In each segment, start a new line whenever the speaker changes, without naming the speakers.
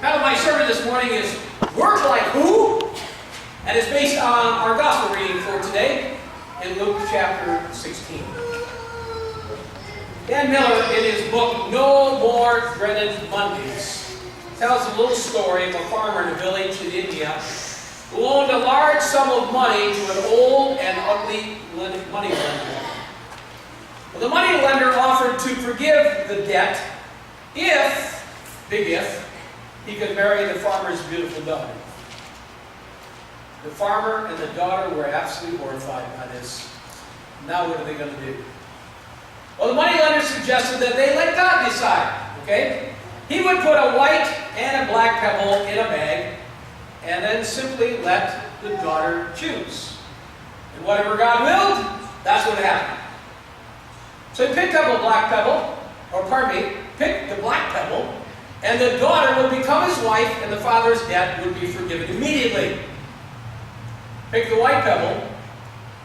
Title of my sermon this morning is Work Like Who? And it's based on our gospel reading for today in Luke chapter 16. Dan Miller, in his book, No More Dreaded Mondays, tells a little story of a farmer in a village in India who loaned a large sum of money to an old and ugly money lender. Well, the money lender offered to forgive the debt if, big if, he could marry the farmer's beautiful daughter. The farmer and the daughter were absolutely horrified by this. Now what are they going to do? Well, the money lender suggested that they let God decide, okay? He would put a white and a black pebble in a bag and then simply let the daughter choose. And whatever God willed, that's what happened. So he picked up a black pebble, picked the black pebble, and the daughter would become his wife, and the father's debt would be forgiven immediately. Pick the white pebble,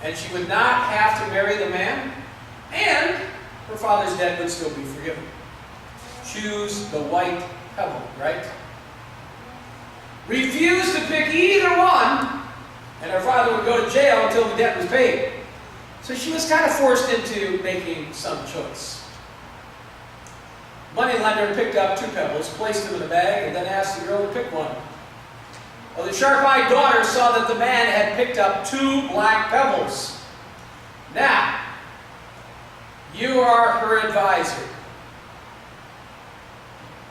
and she would not have to marry the man, and her father's debt would still be forgiven. Choose the white pebble, right? Refuse to pick either one, and her father would go to jail until the debt was paid. So she was kind of forced into making some choice. Money lender picked up two pebbles, placed them in a bag, and then asked the girl to pick one. Well, the sharp-eyed daughter saw that the man had picked up two black pebbles. Now, you are her advisor.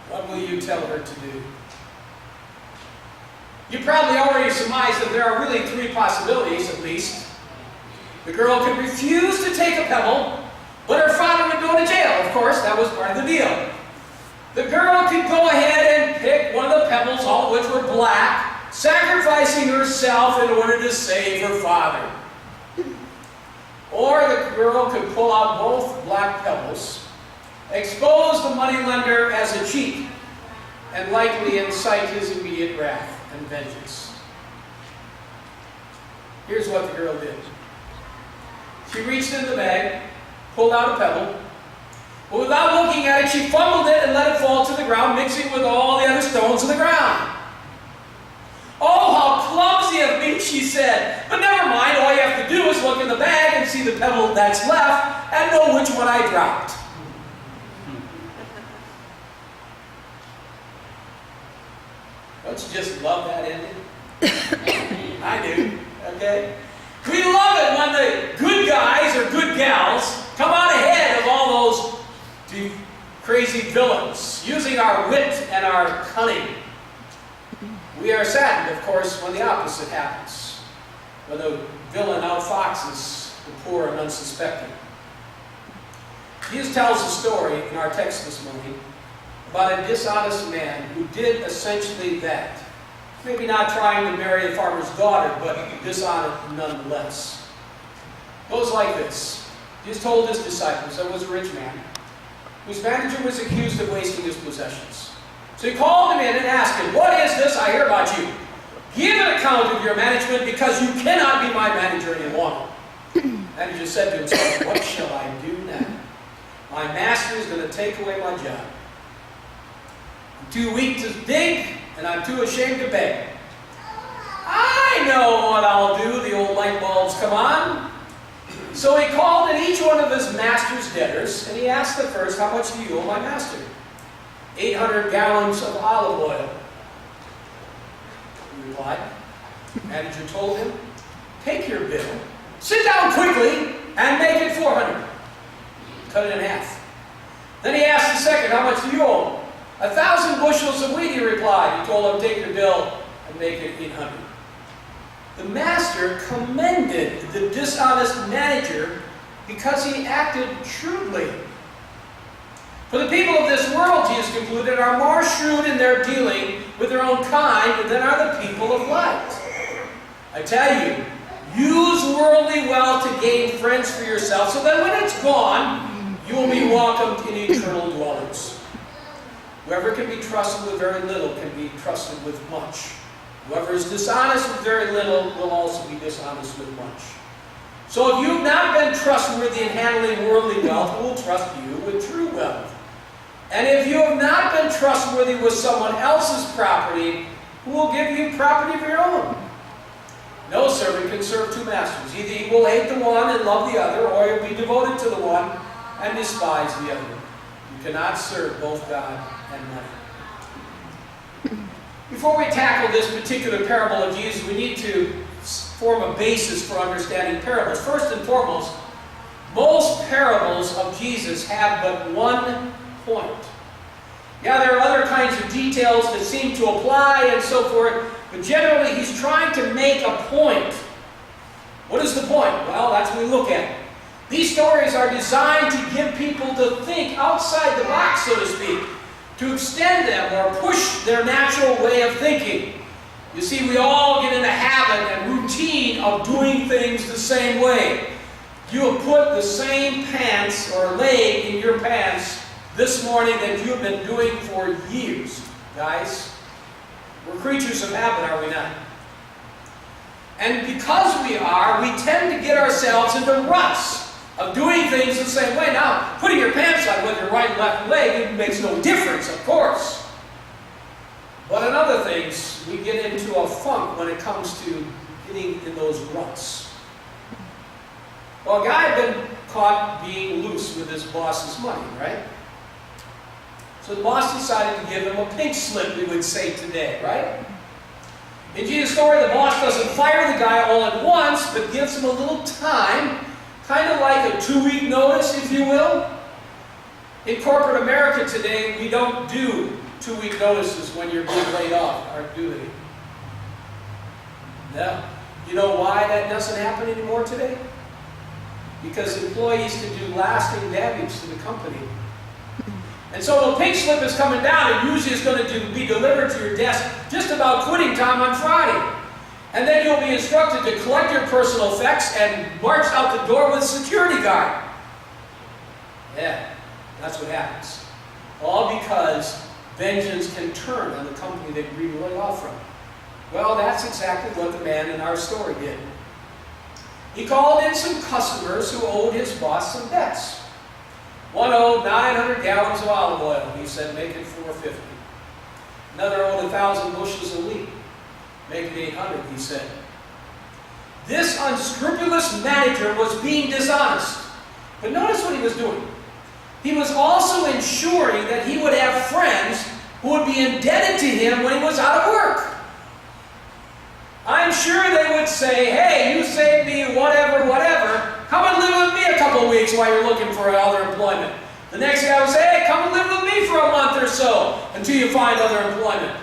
What will you tell her to do? You probably already surmised that there are really three possibilities, at least. The girl could refuse to take a pebble, but her father would go to jail. Of course, that was part of the deal. The girl could go ahead and pick one of the pebbles, all of which were black, sacrificing herself in order to save her father. Or the girl could pull out both black pebbles, expose the moneylender as a cheat, and likely incite his immediate wrath and vengeance. Here's what the girl did. She reached into the bag, pulled out a pebble, but without looking at it, she fumbled it and let it fall to the ground, mixing with all the other stones in the ground. "Oh, how clumsy of me," she said. "But never mind, all you have to do is look in the bag and see the pebble that's left and know which one I dropped." Don't you just love that ending? I do, okay? We love it when the good guys or good gals come out ahead of all those crazy villains, using our wit and our cunning. We are saddened, of course, when the opposite happens, when the villain outfoxes the poor and unsuspecting. Jesus tells a story in our text this morning about a dishonest man who did essentially that. Maybe not trying to marry the farmer's daughter, but dishonest nonetheless. It goes like this. Jesus told his disciples there was a rich man whose manager was accused of wasting his possessions. So he called him in and asked him, "What is this I hear about you? Give an account of your management, because you cannot be my manager any longer." The manager said to himself, "What shall I do now? My master is going to take away my job. I'm too weak to dig, and I'm too ashamed to beg. I know what I'll do." The old light bulbs come on. So he called in each one of his master's debtors, and he asked the first, "How much do you owe my master?" 800 gallons of olive oil, he replied. The manager told him, "Take your bill, sit down quickly, and make it 400. Cut it in half. Then he asked the second, "How much do you owe?" 1,000 bushels of wheat, he replied. He told him, "Take your bill and make it 800. The master commended the dishonest manager because he acted shrewdly. For the people of this world, Jesus concluded, are more shrewd in their dealing with their own kind than are the people of light. I tell you, use worldly wealth to gain friends for yourself, so that when it's gone, you will be welcomed in eternal dwellings. Whoever can be trusted with very little can be trusted with much. Whoever is dishonest with very little will also be dishonest with much. So if you've not been trustworthy in handling worldly wealth, who will trust you with true wealth? And if you have not been trustworthy with someone else's property, who will give you property of your own? No servant can serve two masters. Either he will hate the one and love the other, or he'll be devoted to the one and despise the other. You cannot serve both God and money. Before we tackle this particular parable of Jesus, we need to form a basis for understanding parables. First and foremost, most parables of Jesus have but one point. Yeah, there are other kinds of details that seem to apply and so forth, but generally he's trying to make a point. What is the point? Well, that's what we look at. These stories are designed to give people to think outside the box, so to speak, to extend them or push their natural way of thinking. You see, we all get in the habit and routine of doing things the same way. You have put the same pants or leg in your pants this morning that you've been doing for years. Guys, we're creatures of habit, are we not? And because we are, we tend to get ourselves into ruts of doing things the same way. Now, putting your pants on with your right and left leg, it makes no difference, of course. But in other things, we get into a funk when it comes to getting in those ruts. Well, a guy had been caught being loose with his boss's money, right? So the boss decided to give him a pink slip, we would say today, right? In Jesus' story, the boss doesn't fire the guy all at once, but gives him a little time, kind of like a 2-week notice, if you will. In corporate America today, we don't do 2-week notices when you're being laid off, or do they? No. You know why that doesn't happen anymore today? Because employees can do lasting damage to the company. And so the pink slip is coming down, and usually it's going to be delivered to your desk just about quitting time on Friday. And then you'll be instructed to collect your personal effects and march out the door with a security guard. Yeah, that's what happens. All because vengeance can turn on the company that you're being laid off from. Well, that's exactly what the man in our story did. He called in some customers who owed his boss some debts. One owed 900 gallons of olive oil. He said, make it 450. Another owed 1,000 bushels of wheat. Make it 800, he said. This unscrupulous manager was being dishonest. But notice what he was doing. He was also ensuring that he would have friends who would be indebted to him when he was out of work. I'm sure they would say, hey, you saved me whatever, whatever. Come and live with me a couple of weeks while you're looking for other employment. The next guy would say, hey, come and live with me for a month or so until you find other employment.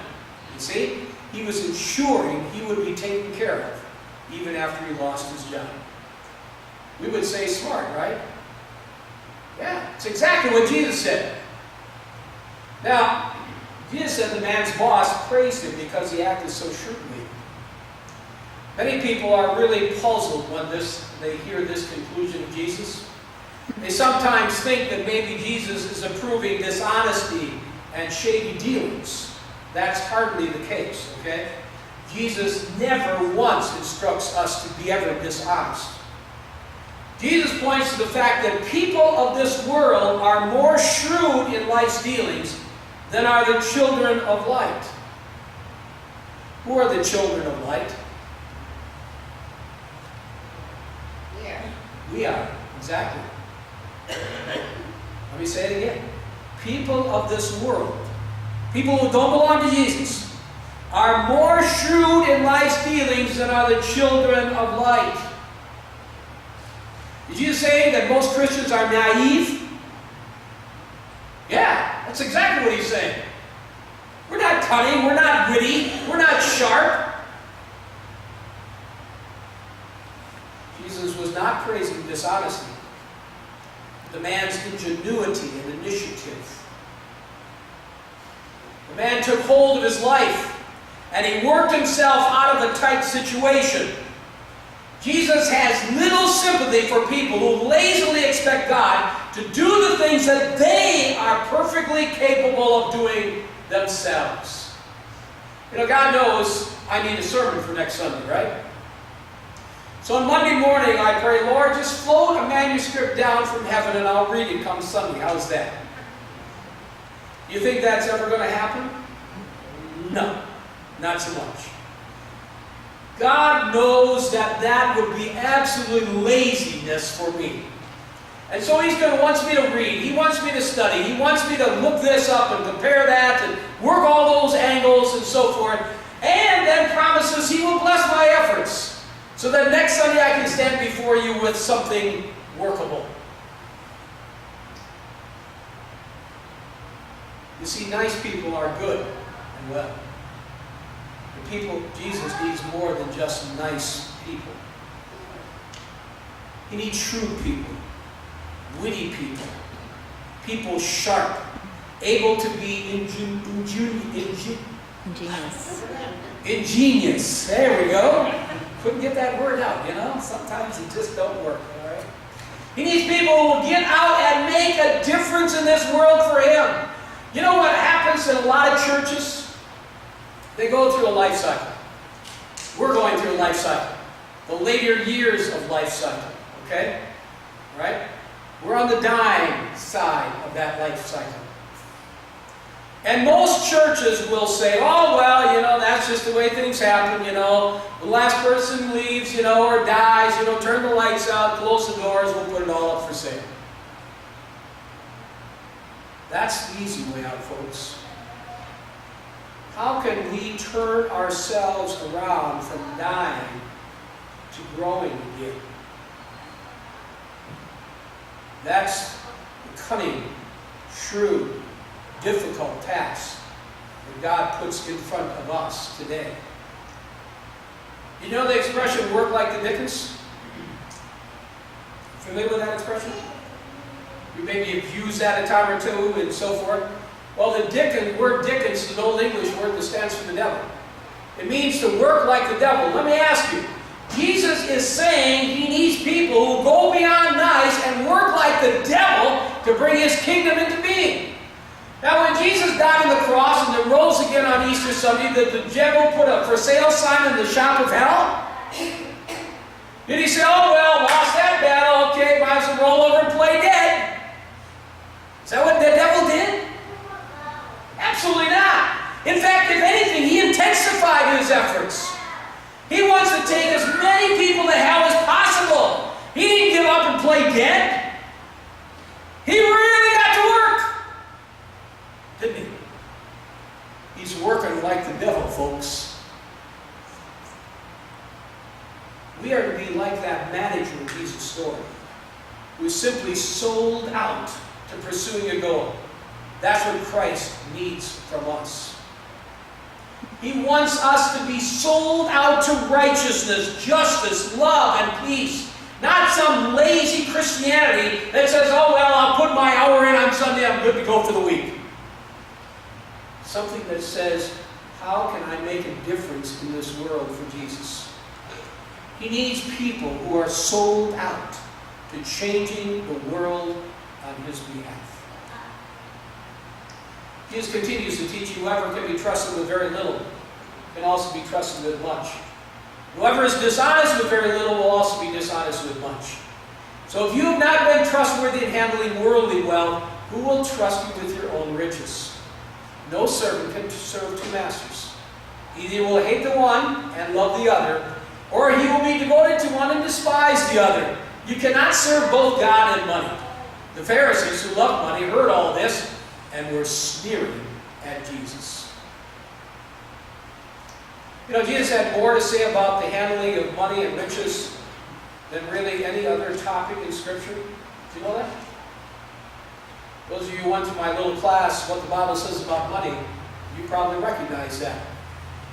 You see, he was ensuring he would be taken care of even after he lost his job. We would say smart, right? Yeah, it's exactly what Jesus said. Now, Jesus said the man's boss praised him because he acted so shrewdly. Many people are really puzzled when they hear this conclusion of Jesus. They sometimes think that maybe Jesus is approving dishonesty and shady dealings. That's hardly the case, okay? Jesus never once instructs us to be ever dishonest. Jesus points to the fact that people of this world are more shrewd in life's dealings than are the children of light. Who are the children of light? We are, exactly. Let me say it again. People of this world, people who don't belong to Jesus, are more shrewd in life's dealings than are the children of light. Did you say that most Christians are naive? Yeah, that's exactly what he's saying. We're not cunning, we're not witty, we're not sharp. Jesus was not praising dishonesty, the man's ingenuity and initiative. The man took hold of his life and he worked himself out of a tight situation. Jesus has little sympathy for people who lazily expect God to do the things that they are perfectly capable of doing themselves. You know, God knows I need a sermon for next Sunday, right? So on Monday morning, I pray, Lord, just float a manuscript down from heaven and I'll read it come Sunday. How's that? You think that's ever going to happen? No, not so much. God knows that that would be absolute laziness for me. And so He's going to wants me to read. He wants me to study. He wants me to look this up and compare that and work all those angles and so forth. And then promises He will bless my efforts so that next Sunday I can stand before you with something workable. You see, nice people are good and well. The people, Jesus needs more than just nice people. He needs shrewd people, witty people, people sharp, able to be ingenious. There we go. Couldn't get that word out, you know? Sometimes it just don't work, all right? He needs people who will get out and make a difference in this world for Him. You know what happens in a lot of churches? They go through a life cycle. We're going through a life cycle. The later years of life cycle, okay? Right? We're on the dying side of that life cycle. And most churches will say, oh, well, you know, that's just the way things happen, you know. The last person leaves, you know, or dies, you know, turn the lights out, close the doors, we'll put it all up for sale. That's the easy way out, folks. How can we turn ourselves around from dying to growing again? That's the cunning, shrewd, difficult task that God puts in front of us today. You know the expression, work like the Dickens? Familiar with that expression? You maybe have used that a time or two and so forth. Well, the word Dickens is an Old English word that stands for the devil. It means to work like the devil. Let me ask you, Jesus is saying He needs people who go beyond nice and work like the devil to bring His kingdom into being. Now, when Jesus died on the cross and then rose again on Easter Sunday, did the devil put a for sale sign in the shop of hell? Did he say, oh, well, lost that battle, okay, might as well roll over and play dead? Is that what the devil did? Absolutely not. In fact, if anything, he intensified his efforts. He wants to take as many people to hell as possible. He didn't give up and play dead. He really got to work. Didn't he? He's working like the devil, folks. We are to be like that manager in Jesus' story, who is simply sold out to pursuing a goal. That's what Christ needs from us. He wants us to be sold out to righteousness, justice, love, and peace. Not some lazy Christianity that says, oh, well, I'll put my hour in on Sunday, I'm good to go for the week. Something that says, how can I make a difference in this world for Jesus? He needs people who are sold out to changing the world on His behalf. Jesus continues to teach, whoever can be trusted with very little can also be trusted with much. Whoever is dishonest with very little will also be dishonest with much. So if you have not been trustworthy in handling worldly wealth, who will trust you with your own riches? No servant can serve two masters. Either he will hate the one and love the other, or he will be devoted to one and despise the other. You cannot serve both God and money. The Pharisees who loved money heard all this and were sneering at Jesus. You know, Jesus had more to say about the handling of money and riches than really any other topic in Scripture. Do you know that? Those of you who went to my little class, what the Bible says about money, you probably recognize that.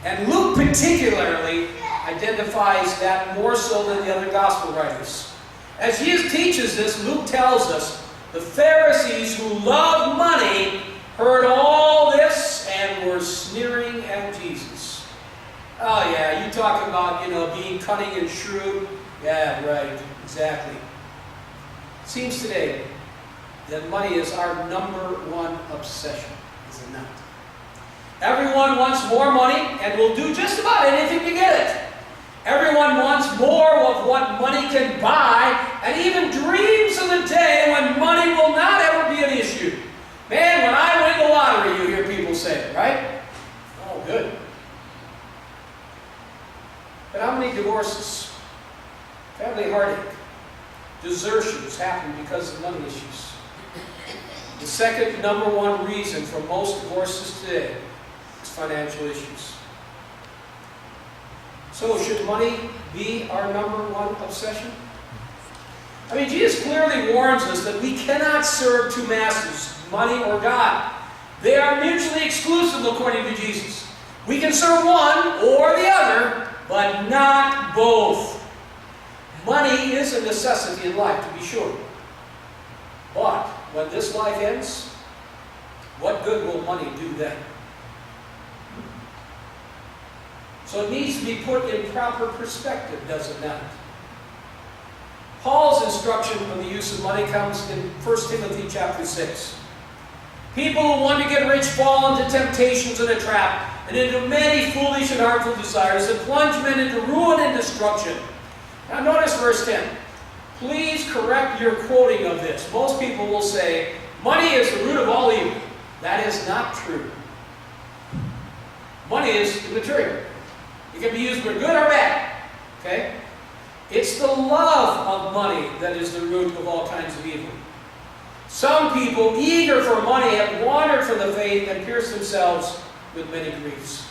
And Luke particularly identifies that more so than the other gospel writers. As Jesus teaches this, Luke tells us the Pharisees who loved money heard all this and were sneering at Jesus. Oh yeah, you talking about, you know, being cunning and shrewd? Yeah, right, exactly. It seems today that money is our #1 obsession, is it not? Everyone wants more money and will do just about anything to get it. Everyone wants more of what money can buy and even dreams of the day when money will not ever be an issue. Man, when I win the lottery, you hear people say, right? Oh, good. But how many divorces, family heartache, desertions happen because of money issues? The second number one reason for most divorces today is financial issues. So should money be our number one obsession? I mean, Jesus clearly warns us that we cannot serve two masters, money or God. They are mutually exclusive according to Jesus. We can serve one or the other, but not both. Money is a necessity in life, to be sure. But when this life ends, what good will money do then? So it needs to be put in proper perspective, does it not? Paul's instruction on the use of money comes in 1 Timothy chapter 6. People who want to get rich fall into temptations and a trap, and into many foolish and harmful desires that plunge men into ruin and destruction. Now notice verse 10. Please correct your quoting of this. Most people will say, money is the root of all evil. That is not true. Money is immaterial. It can be used for good or bad. Okay? It's the love of money that is the root of all kinds of evil. Some people, eager for money, have wandered from the faith and pierced themselves with many griefs.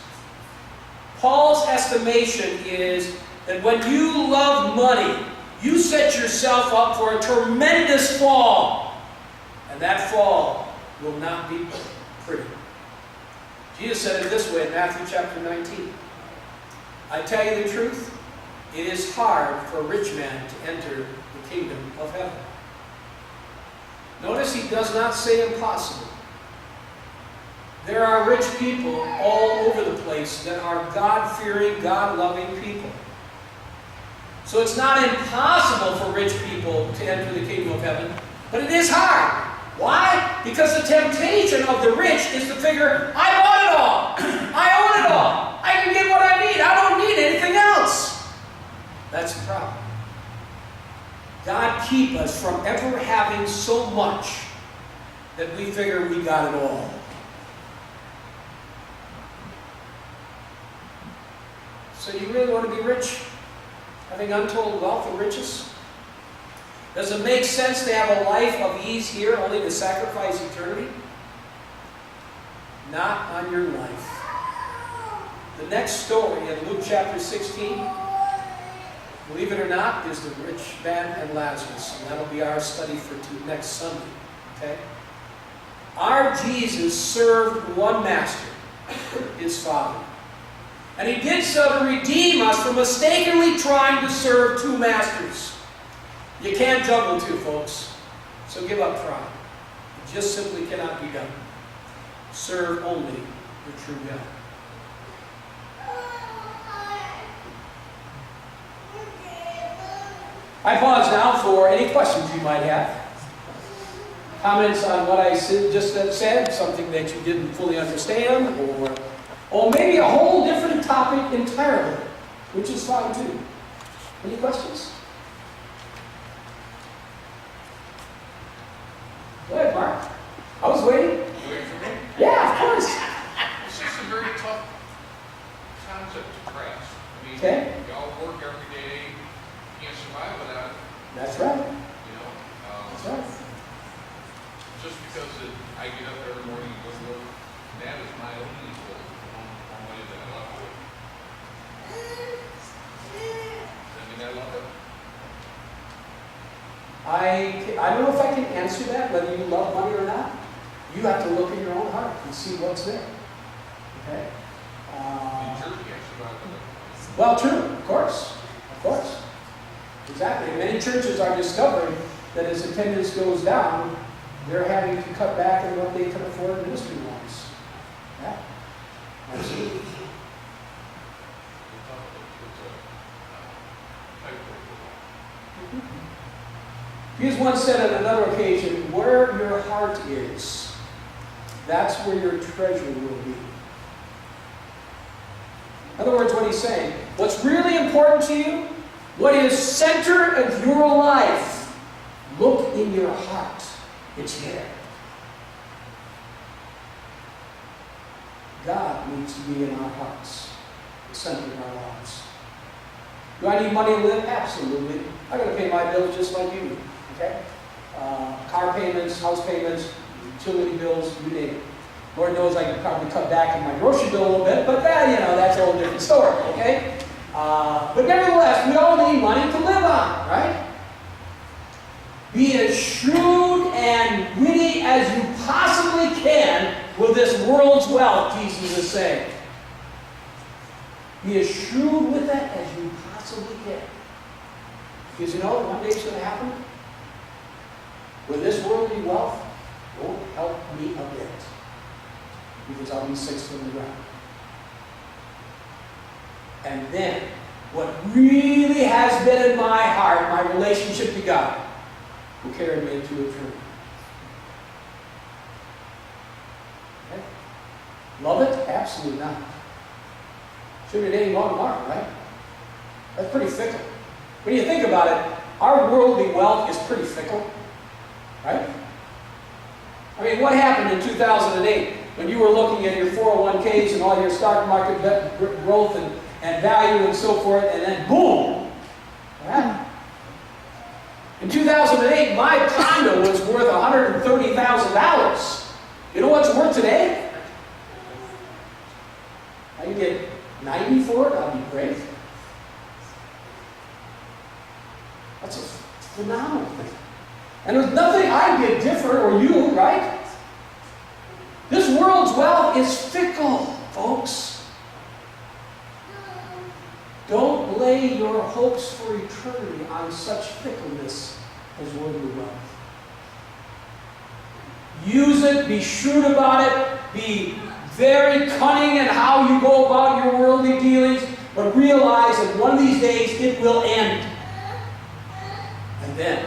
Paul's estimation is that when you love money, you set yourself up for a tremendous fall. And that fall will not be pretty. Jesus said it this way in Matthew chapter 19. I tell you the truth, it is hard for a rich man to enter the kingdom of heaven. Notice he does not say impossible. There are rich people all over the place that are God-fearing, God-loving people. So it's not impossible for rich people to enter the kingdom of heaven, but it is hard. Why? Because the temptation of the rich is to figure, I want it all. I own it all. I can get what I need. I don't need anything else. That's the problem. God keep us from ever having so much that we figure we got it all. So you really want to be rich? Having untold wealth and riches? Does it make sense to have a life of ease here only to sacrifice eternity? Not on your life. The next story in Luke chapter 16, believe it or not, is the rich man and Lazarus. And that'll be our study for next Sunday. Okay? Our Jesus served one master, his Father. And he did so to redeem us from mistakenly trying to serve two masters. You can't juggle two, folks. So give up trying. It just simply cannot be done. Serve only the true God. I pause now for any questions you might have. Comments on what I just said, something that you didn't fully understand, or maybe a whole different topic entirely, which is fine too. Any questions? Go ahead, Mark. I was waiting.
You waiting for me?
Yeah, of course.
This is a very tough concept to grasp. I mean,
Okay.
we all work every day. You can't survive without it.
That's right.
You know?
That's right.
Just because I get up every morning and go to work, that is my only goal. On way that I love it. Does that mean I love it?
I don't know if I can answer that, whether you love money or not. You have to look in your own heart and see what's there. Okay?
In church, you can't survive without it.
Well, true, of course. Of course. Exactly. Many churches are discovering that as attendance goes down, they're having to cut back on what they can afford ministry-wise. Yeah. Absolutely. Jesus once said on another occasion, where your heart is, that's where your treasure will be. In other words, what he's saying, what's really important to you, what is center of your life, look in your heart. It's there. God needs to be in our hearts, the center of our lives. Do I need money to live? Absolutely. I got to pay my bills just like you. Okay? Car payments, house payments, utility bills, you name it. Lord knows I could probably cut back on my grocery bill a little bit, but that's a whole different story, okay? But nevertheless, we all need money to live on, right? Be as shrewd and witty as you possibly can with this world's wealth, Jesus is saying. Be as shrewd with that as you possibly can. Because you know one day it's going to happen? With this worldly wealth, won't help me a bit. Because I'll be 6 foot in the ground. And then, what really has been in my heart, my relationship to God, will carry me into eternity. Okay? Love it? Absolutely not. Should be dating long tomorrow, right? That's pretty fickle. When you think about it, our worldly wealth is pretty fickle. Right? I mean, what happened in 2008 when you were looking at your 401ks and all your stock market growth and value and so forth, and then boom! Right? In 2008, my condo was worth $130,000. You know what's worth today? I can get 90 for it, that'd be great. That's a phenomenal thing. And there's nothing I did different, or you, right? This world's wealth is fickle, folks. Don't lay your hopes for eternity on such fickleness as worldly wealth. Use it, be shrewd about it, be very cunning in how you go about your worldly dealings, but realize that one of these days it will end. And then,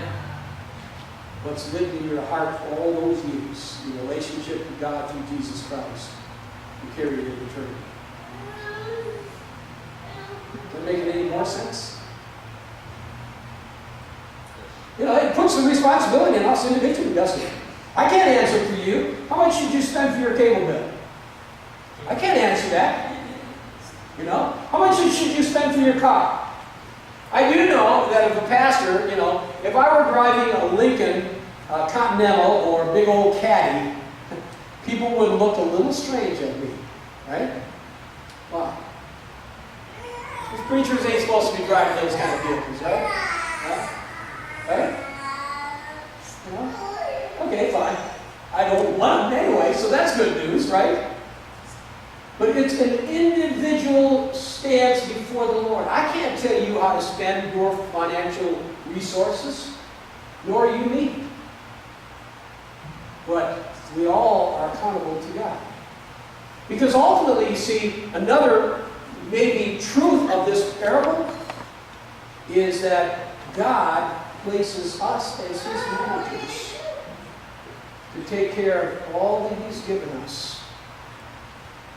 what's lived in your heart for all those years, your relationship with God through Jesus Christ, will carry you into eternity. Does that make it any more sense? You know, it puts some responsibility on us individually, doesn't it? I can't answer for you. How much did you spend for your cable bill? I can't answer that. You know? How much should you spend for your car? I do know that if a pastor, you know, if I were driving a Lincoln Continental or a big old Caddy, people would look a little strange at me, right? Why? These preachers ain't supposed to be driving those kind of vehicles, right? Yeah? Right? You know? Okay, fine. I don't want them anyway, so that's good news, right? But it's an individual stance before the Lord. I can't tell you how to spend your financial resources, nor you me. But we all are accountable to God. Because ultimately, you see, another maybe truth of this parable is that God places us as His managers to take care of all that He's given us.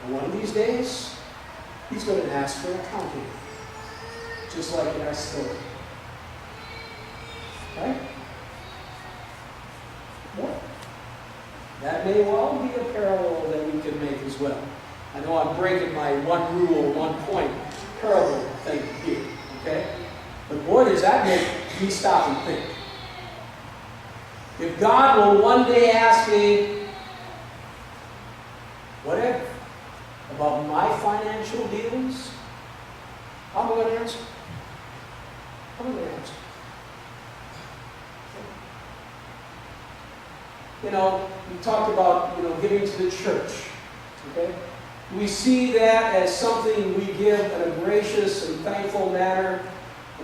And one of these days, He's going to ask for accounting, just like in our story. Right? What? That may well be a parallel that we can make as well. I know I'm breaking my one rule, 1 point parable thing here, okay? But boy, does that make me stop and think. If God will one day ask me, whatever, about my financial dealings, how am I going to answer? How am I going to answer? You know, we talked about, giving to the church, okay? Do we see that as something we give in a gracious and thankful manner,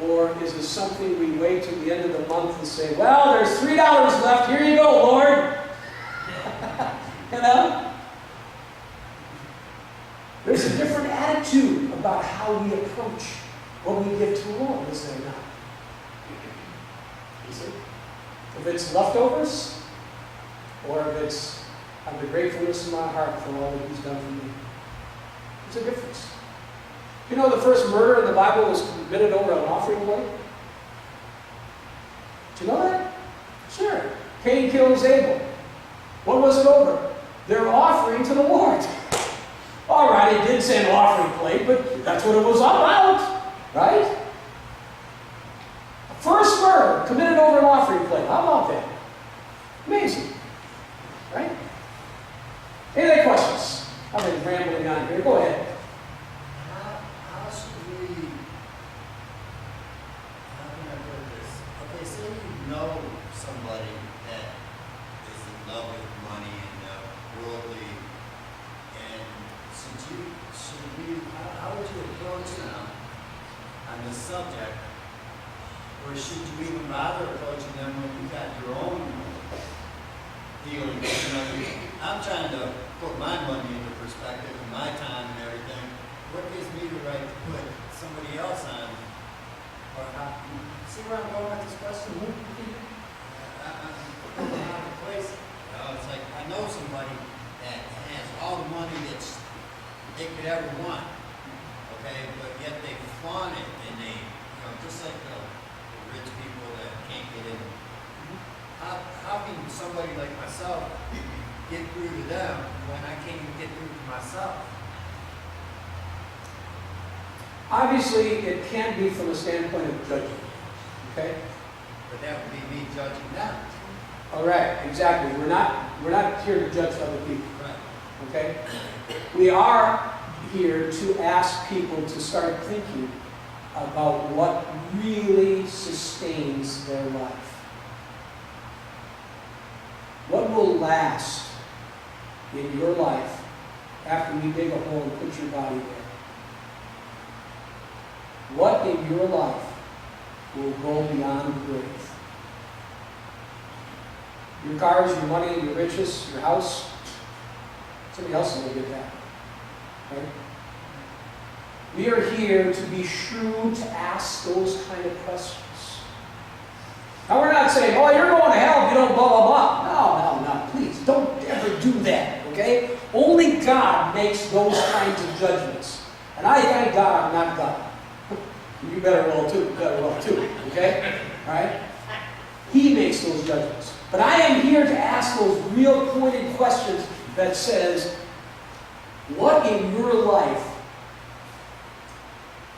or is it something we wait till the end of the month and say, well, there's $3 left, here you go, Lord. You know? There's a different attitude about how we approach what we give to the Lord, is there not? You see? If it's leftovers, or if it's out of the gratefulness in my heart for all that He's done for me. There's a difference. You know the first murder in the Bible was committed over an offering plate? Did you know that? Sure. Cain kills Abel. What was it over? Their offering to the Lord. Oh, they did say an offering plate, but that's what it was all about, right? First murder committed over an offering plate. How about that? Amazing, right? Any other questions? I've been rambling on here. Go ahead.
How should we, how can I put this? Okay, say you know somebody that is in love with money and worldly, and how would you approach them on this subject? Or should you even bother approaching them when you got your own dealings? You know, I'm trying to put my money into perspective and my time and everything. What gives me the right to put somebody else on? Or how, see where I'm going with this question? I'm out of place. You know, it's like I know somebody that has all the money that they could ever want. Okay, but yet they flaunt it and they, you know, just like the rich people that can't get in. How can somebody like myself get through to them when I can't even get through to myself?
Obviously, it can be from a standpoint of judgment. Okay?
But that would be me judging them.
All right, exactly. We're not here to judge other people.
Right.
Okay? We are here to ask people to start thinking about what really sustains their life. What will last in your life after we dig a hole and put your body there? What in your life will go beyond the grave? Your cars, your money, your riches, your house, somebody else will get that. Right? We are here to be shrewd to ask those kind of questions. Now we're not saying, oh, you're going to hell if you don't blah, blah, blah. No, please, don't ever do that, okay? Only God makes those kinds of judgments. And I thank God I'm not God. You better well too, okay? All right? He makes those judgments. But I am here to ask those real pointed questions that says, what in your life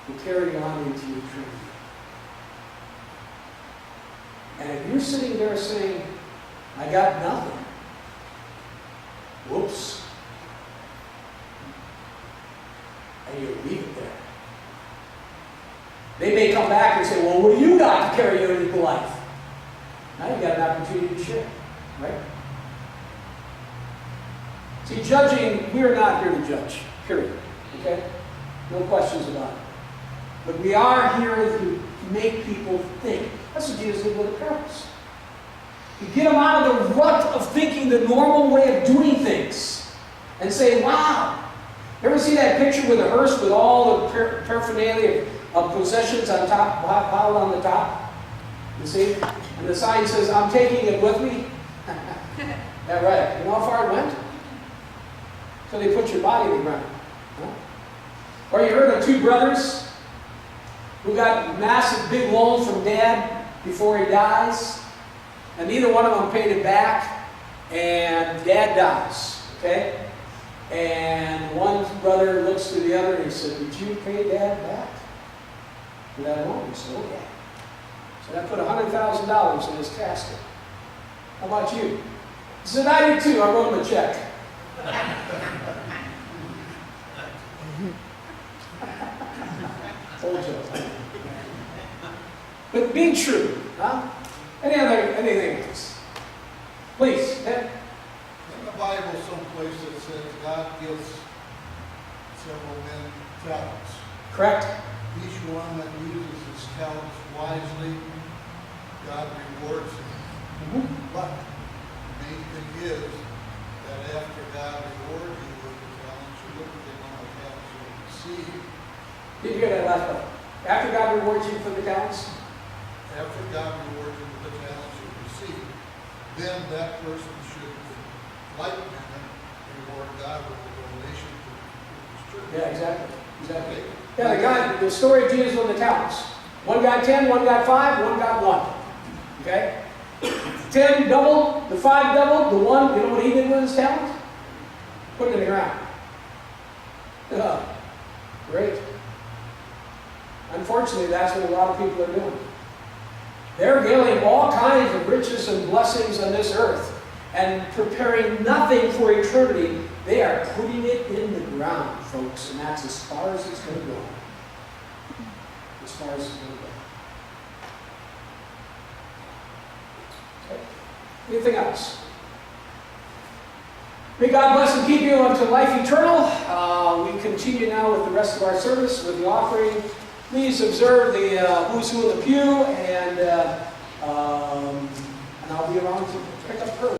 will carry on into eternity? And if you're sitting there saying, I got nothing, whoops, and you leave it there. They may come back and say, well, what do you got to carry you into life? Now you've got an opportunity to share, right? See, judging, we are not here to judge, period. Okay? No questions about it. But we are here to make people think. That's what Jesus did with the parables. You get them out of the rut of thinking the normal way of doing things and say, wow. You ever see that picture with a hearse with all the paraphernalia of possessions on top, piled on the top? You see? And the sign says, I'm taking it with me. Yeah, right. You know how far it went? So they put your body in the ground. Huh? Or you heard of two brothers who got massive big loans from dad before he dies, and neither one of them paid it back, and dad dies. Okay? And one brother looks to the other and he said, did you pay dad back for that loan? He said, okay. So I put $100,000 in his casket. How about you? He said, I did too. I wrote him a check. Old joke. But be true. Huh? Anything else? Please. Ed?
In the Bible, someplace that says God gives several men talents.
Correct?
Each one that uses his talents wisely, God rewards him.
Mm-hmm.
But the main thing is that after God rewards you with the talents, you look at the amount of talents you receive.
Did you hear that last part? After God rewards you for the talents?
After God rewards you with the talents you receive, then that person should, like manner, reward God with a donation to his church.
Yeah, exactly.
Okay?
Yeah, the story of Jesus with the talents. One got 10, one got 5, one got 1. Okay? 10 doubled, the 5 doubled, the 1, you know what he did with his talent? Put it in the ground. Yeah, great. Unfortunately, that's what a lot of people are doing. They're gaining all kinds of riches and blessings on this earth and preparing nothing for eternity. They are putting it in the ground, folks, and that's as far as it's going to go. As far as it's going to go. Okay. Anything else? May God bless and keep you unto life eternal. We continue now with the rest of our service with the offering. Please observe the who's who in the pew, and I'll be around to pick up her.